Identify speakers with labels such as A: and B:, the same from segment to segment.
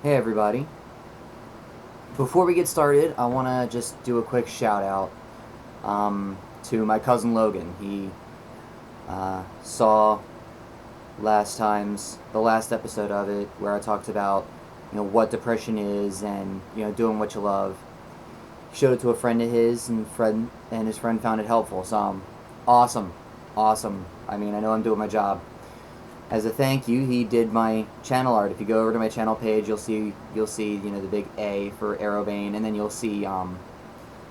A: Hey everybody. Before we get started, I want to just do a quick shout out to my cousin Logan. He saw the last episode of it where I talked about what depression is and doing what you love. He showed it to a friend of his, and his friend found it helpful. So awesome, awesome. I mean, I know I'm doing my job. As a thank you, he did my channel art. If you go over to my channel page, you'll see the big A for Aerobane, and then you'll see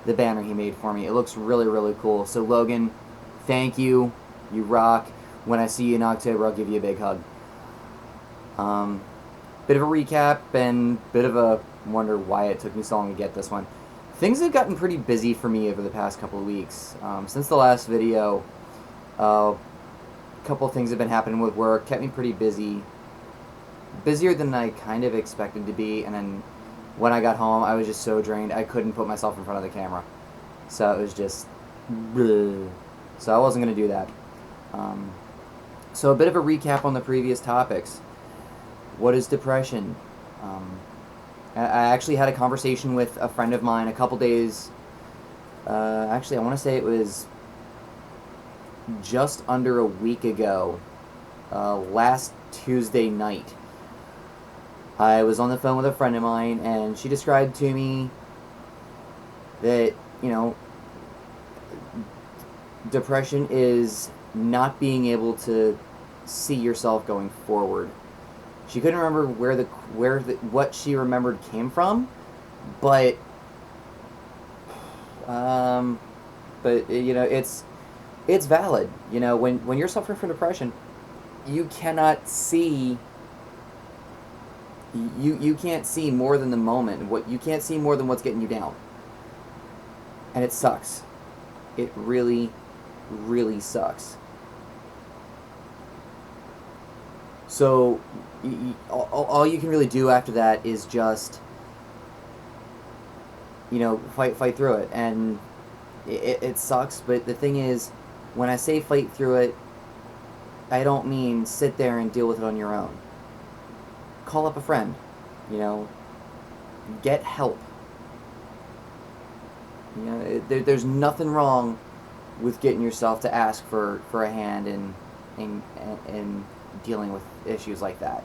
A: the banner he made for me. It looks really really cool. So Logan, thank you. You rock. When I see you in October, I'll give you a big hug. Um, Bit of a recap and bit of a wonder why it took me so long to get this one. Things have gotten pretty busy for me over the past couple of weeks. Since the last video, a couple of things have been happening with work, kept me pretty busy. Busier than I kind of expected to be, and then when I got home, I was just so drained, I couldn't put myself in front of the camera. So it was just... bleh. So I wasn't going to do that. So a bit of a recap on the previous topics. What is depression? I actually had a conversation with a friend of mine a couple days... actually, I want to say it was just under a week ago, last Tuesday night. I was on the phone with a friend of mine, and she described to me that, depression is not being able to see yourself going forward. She couldn't remember what she remembered came from, but it's valid. When you're suffering from depression, you cannot see. You can't see more than the moment. You can't see more than what's getting you down, and it sucks. It really, really sucks. So, all you can really do after that is just, fight through it, and it sucks. But the thing is, when I say fight through it, I don't mean sit there and deal with it on your own. Call up a friend, get help. There's nothing wrong with getting yourself to ask for a hand in dealing with issues like that.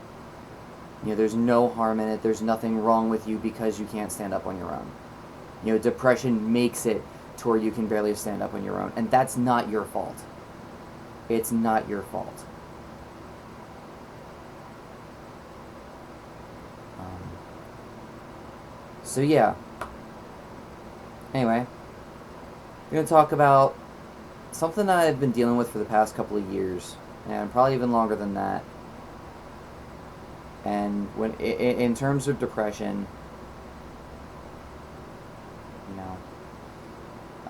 A: There's no harm in it. There's nothing wrong with you because you can't stand up on your own. Depression makes it to where you can barely stand up on your own, and that's not your fault. It's not your fault. So yeah. Anyway, I'm going to talk about something that I've been dealing with for the past couple of years, and probably even longer than that. And in terms of depression,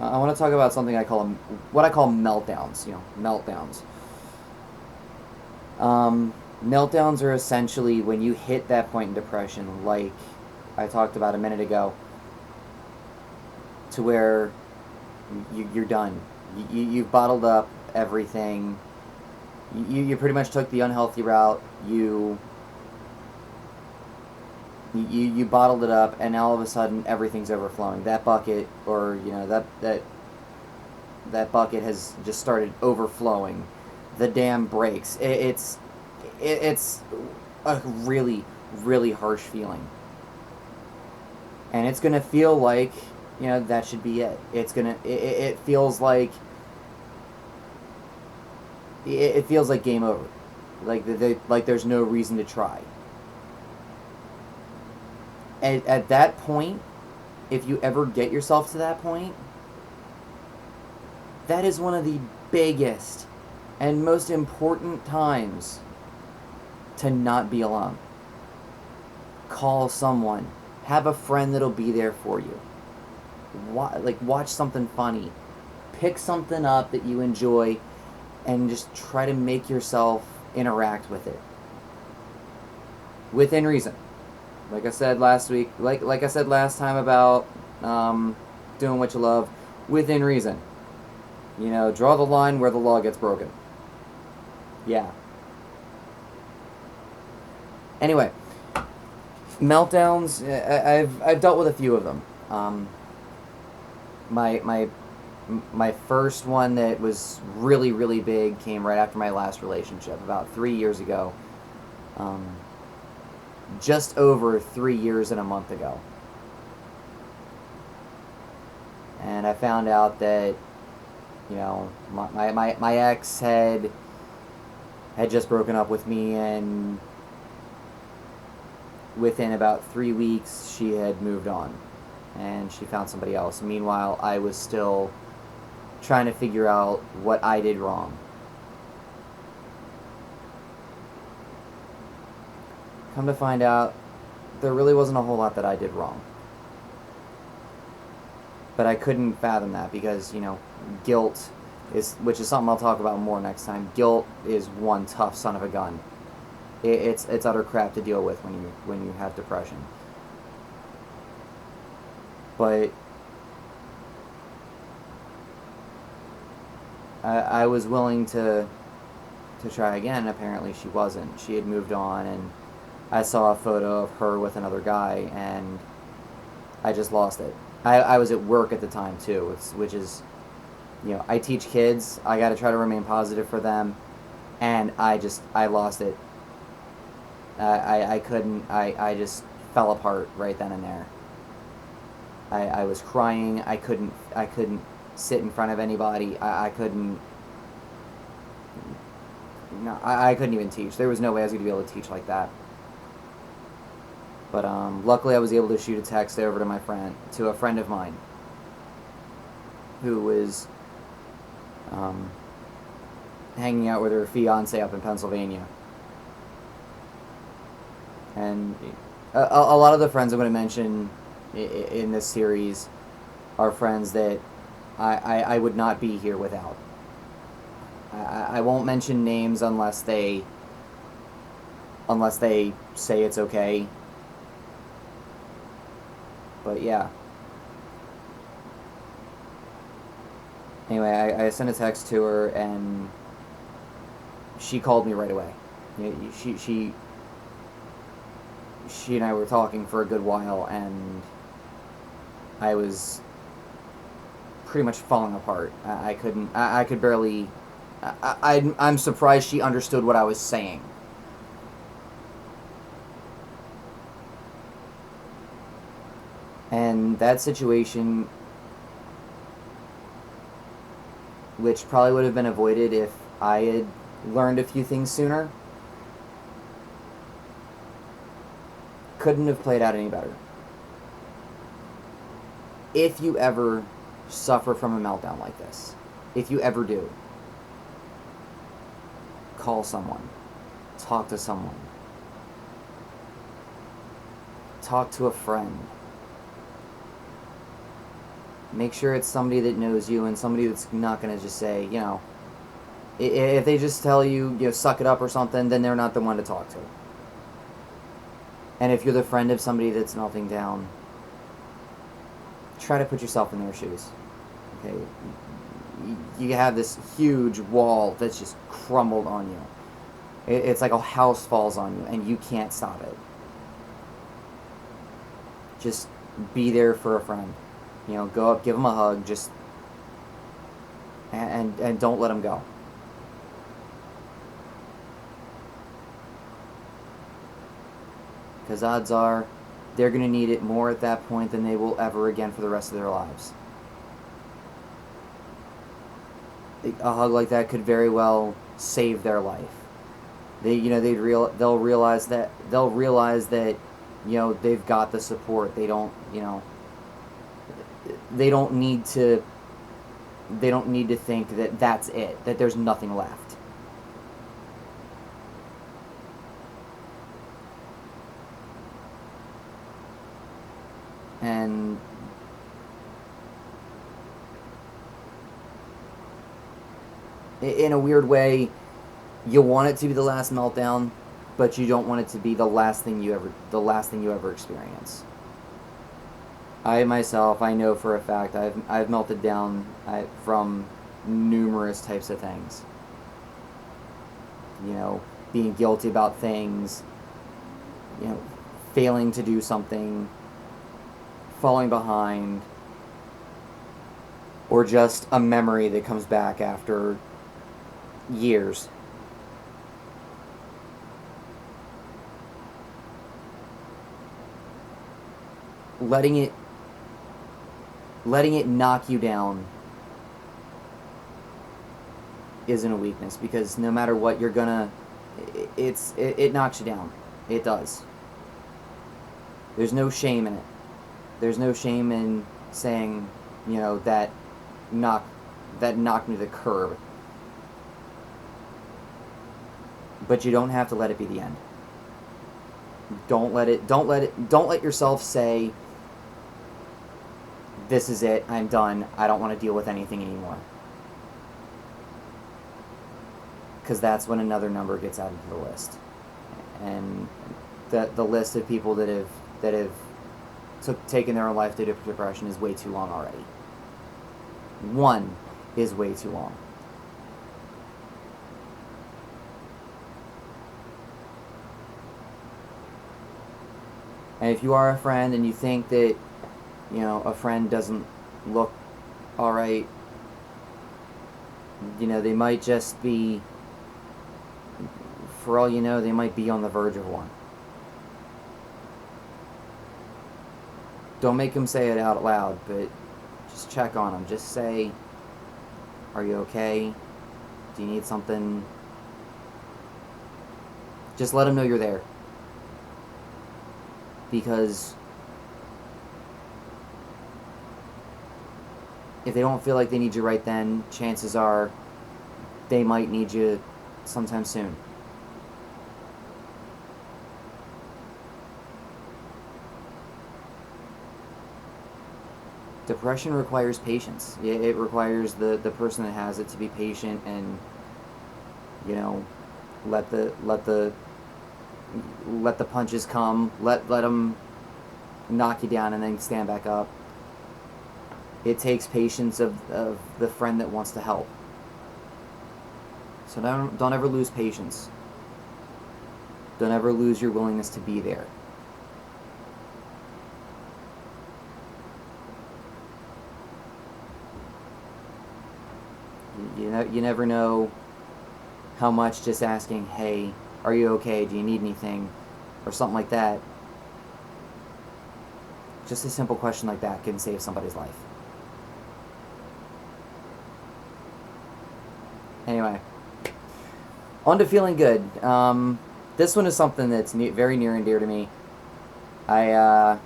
A: I want to talk about something what I call meltdowns. Meltdowns. Meltdowns are essentially when you hit that point in depression, like I talked about a minute ago, to where you're done. You've bottled up everything. You pretty much took the unhealthy route. You bottled it up, and now all of a sudden everything's overflowing. That bucket, or that bucket has just started overflowing. The dam breaks. It's a really, really harsh feeling, and it's gonna feel like that should be it. It feels like it feels like game over, like there's no reason to try. And at that point, if you ever get yourself to that point, that is one of the biggest and most important times to not be alone. Call someone. Have a friend that'll be there for you. Watch something funny. Pick something up that you enjoy and just try to make yourself interact with it. Within reason. Like I said last week, like I said last time about doing what you love, within reason. Draw the line where the law gets broken. Yeah. Anyway, Meltdowns. I've dealt with a few of them. My my first one that was really really big came right after my last relationship about 3 years ago. Um, just over 3 years and a month ago. And I found out that, my ex had just broken up with me, and within about 3 weeks she had moved on and she found somebody else. Meanwhile, I was still trying to figure out what I did wrong. Come to find out, there really wasn't a whole lot that I did wrong. But I couldn't fathom that because, guilt which is something I'll talk about more next time. Guilt is one tough son of a gun. It's utter crap to deal with when you have depression. But I was willing to try again. Apparently she wasn't. She had moved on, and I saw a photo of her with another guy, and I just lost it. I was at work at the time too, which is, I teach kids. I got to try to remain positive for them, and I lost it. I couldn't. I just fell apart right then and there. I was crying. I couldn't sit in front of anybody. I couldn't. No, I couldn't even teach. There was no way I was going to be able to teach like that. But luckily, I was able to shoot a text over to a friend of mine, who was hanging out with her fiance up in Pennsylvania. And a lot of the friends I'm going to mention in this series are friends that I would not be here without. I won't mention names unless they say it's okay. But yeah. Anyway, I sent a text to her, and she called me right away. She and I were talking for a good while, and I was pretty much falling apart. I could barely. I'm surprised she understood what I was saying. And that situation, which probably would have been avoided if I had learned a few things sooner, couldn't have played out any better. If you ever suffer from a meltdown like this, if you ever do, call someone, talk to someone, talk to a friend. Make sure it's somebody that knows you and somebody that's not going to just say, if they just tell you, suck it up or something, then they're not the one to talk to. And if you're the friend of somebody that's melting down, try to put yourself in their shoes. Okay? You have this huge wall that's just crumbled on you. It's like a house falls on you and you can't stop it. Just be there for a friend. Go up, give them a hug, just and don't let them go. Because odds are they're going to need it more at that point than they will ever again for the rest of their lives. A hug like that could very well save their life. They'll realize that they've got the support. They don't need to think that that's it, that there's nothing left. And in a weird way, you want it to be the last meltdown, but you don't want it to be the last thing you ever experience. I myself, I know for a fact, I've melted down from numerous types of things. Being guilty about things, failing to do something, falling behind, or just a memory that comes back after years. Letting it knock you down isn't a weakness, because no matter what, you're gonna, it knocks you down. It does. There's no shame in it. There's no shame in saying, you know, that knocked me to the curb. But you don't have to let it be the end. Don't let yourself say, this is it, I'm done, I don't want to deal with anything anymore. Because that's when another number gets added to the list. And the list of people that have taken their own life due to depression is way too long already. One is way too long. And if you are a friend and you think that, you know, a friend doesn't look alright, you know, they might just be, for all you know, they might be on the verge of one. Don't make them say it out loud, but just check on them. Just say, are you okay? Do you need something? Just let them know you're there. Because if they don't feel like they need you right then, chances are they might need you sometime soon. Depression requires patience. It requires the person that has it to be patient and, you know, let the punches come, let them knock you down and then stand back up. It takes patience of the friend that wants to help. So don't ever lose patience. Don't ever lose your willingness to be there. You never know how much just asking, hey, are you okay? Do you need anything? Or something like that. Just a simple question like that can save somebody's life. Anyway, on to feeling good. This one is something that's very near and dear to me. I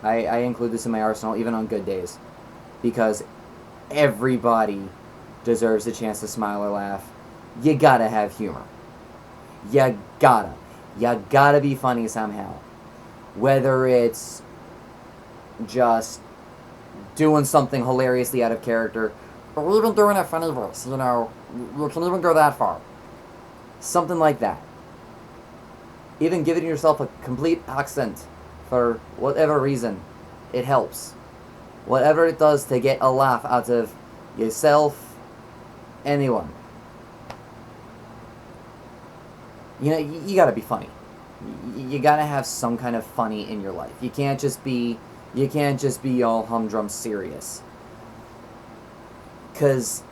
A: include this in my arsenal even on good days, because everybody deserves a chance to smile or laugh. You gotta have humor. You gotta be funny somehow. Whether it's just doing something hilariously out of character, or even doing a funny voice, you know, you can even go that far. Something like that. Even giving yourself a complete accent for whatever reason, it helps. Whatever it does to get a laugh out of yourself, anyone. You know, you gotta be funny. You gotta have some kind of funny in your life. You can't just be all humdrum serious. Because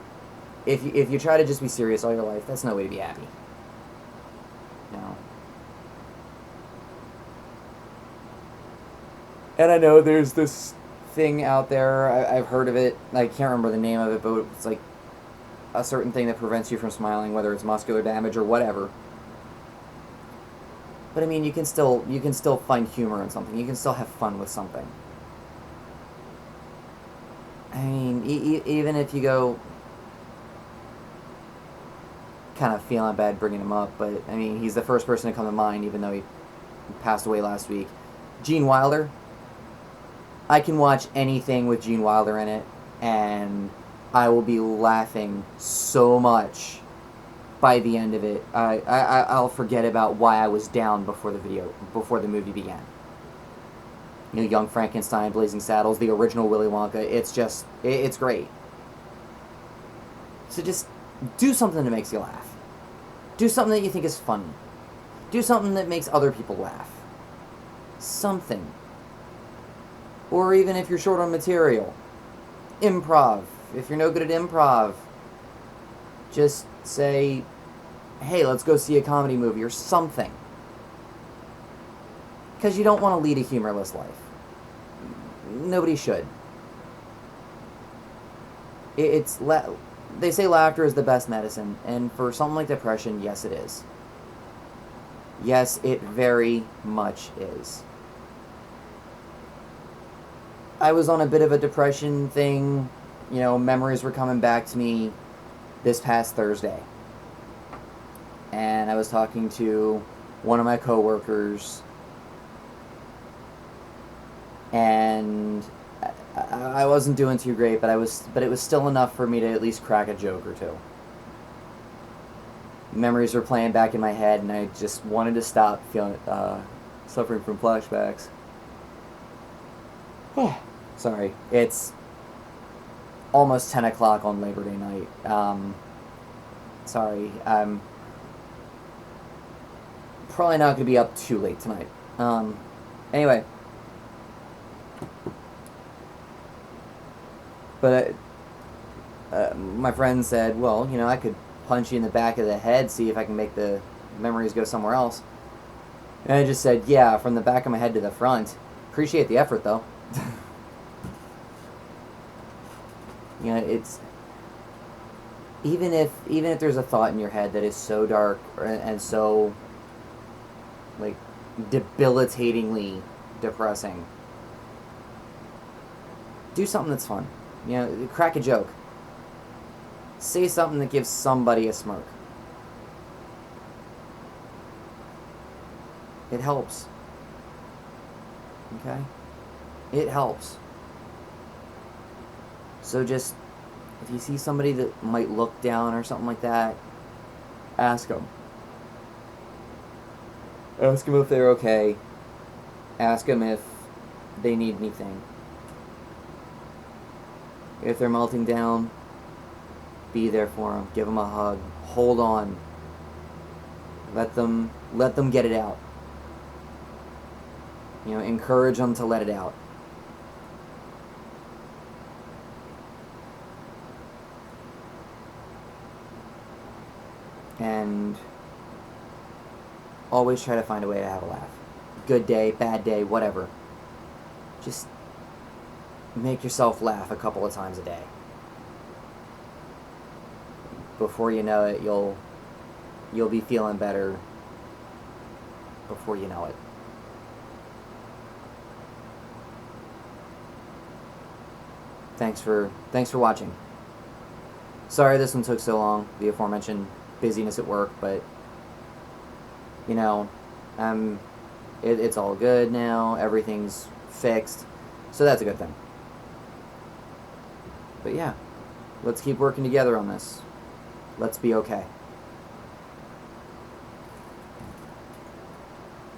A: if you try to just be serious all your life, that's no way to be happy. No. And I know there's this thing out there, I've heard of it, I can't remember the name of it, but it's like a certain thing that prevents you from smiling, whether it's muscular damage or whatever. But I mean, you can still find humor in something. You can still have fun with something. I mean, even if you go, kind of feeling bad bringing him up, but I mean, he's the first person to come to mind, even though he passed away last week. Gene Wilder. I can watch anything with Gene Wilder in it, and I will be laughing so much by the end of it. I'll forget about why I was down before the movie began. You know, Young Frankenstein, Blazing Saddles, the original Willy Wonka. It's great. So just do something that makes you laugh. Do something that you think is funny. Do something that makes other people laugh. Something. Or even if you're short on material, improv. If you're no good at improv, just say, hey, let's go see a comedy movie or something. Because you don't want to lead a humorless life. Nobody should. They say laughter is the best medicine, and for something like depression, yes it is. Yes, it very much is. I was on a bit of a depression thing. Memories were coming back to me this past Thursday. And I was talking to one of my coworkers, and I wasn't doing too great, but it was still enough for me to at least crack a joke or two. Memories were playing back in my head, and I just wanted to stop suffering from flashbacks. Sorry, it's almost 10 o'clock on Labor Day night. Sorry, I'm probably not going to be up too late tonight. Anyway. But my friend said, well, I could punch you in the back of the head, see if I can make the memories go somewhere else. And I just said, yeah, from the back of my head to the front. Appreciate the effort, though. It's... Even if there's a thought in your head that is so dark and so, debilitatingly depressing, do something that's fun. Crack a joke. Say something that gives somebody a smirk. It helps. Okay? It helps. So just, if you see somebody that might look down or something like that, ask them. Ask them if they're okay. Ask them if they need anything. If they're melting down, be there for them. Give them a hug. Hold on. Let them get it out. Encourage them to let it out. And always try to find a way to have a laugh. Good day, bad day, whatever. Just make yourself laugh a couple of times a day. Before you know it, you'll be feeling better before you know it. Thanks for watching. Sorry this one took so long, the aforementioned busyness at work, but it's all good now. Everything's fixed, so that's a good thing. But yeah, let's keep working together on this. Let's be okay.